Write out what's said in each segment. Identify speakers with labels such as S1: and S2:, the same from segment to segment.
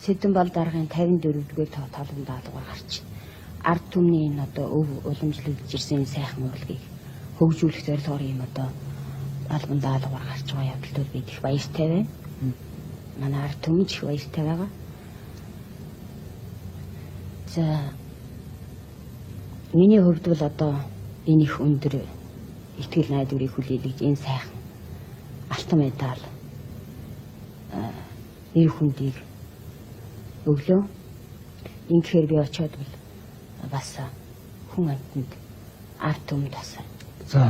S1: Сэдэн бол даргын 54-р толгойн даалгавар гарч ард түмний энэ одоо өв уламжлагдж ирсэн сайхан урлагийг хөгжүүлэх зорилгоор юм одоо албан даалгавар гарч байгаа явдал бид их баяртай байна. Манай ард түмэн их баяртай байгаа. За миний хувьд бол одоо энэ их өндөр итгэл найдварыг хүлээлгэж энэ сайхан алтан медаль нэр хүндийг өглөө. Инхээр би очиод бол бас хүн амтнд ард түмэнд бас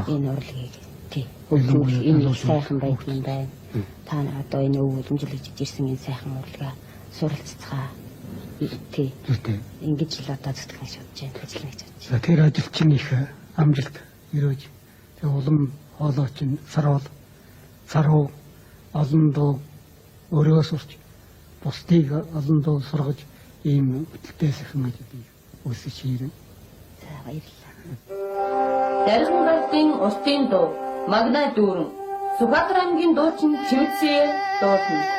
S1: энэ урлагийг тий энэ сайхан байдал байна. Та одоо энэ өв уламжлагдж ирсэн энэ сайхан урлагаа суралцгаа тий ингэж л одоо зүтгэж бодож байна. Ажиллана гэж бодож байна.
S2: Тэр ажил чинь их амжилт өрөөж тэг улам хоолой чинь саруу олон дуу өөрөө сурч бусдыг олон дуу сургаж ийм хөтөлбөртэйсэн гэж би өсөж ирэн.
S1: За баярлалаа.
S3: Даргангалтын устын дуу Магнай дүүрэн Сүхбаатар аймгийн дуучин Чимэтсээ дуулна.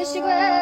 S4: Артышгүй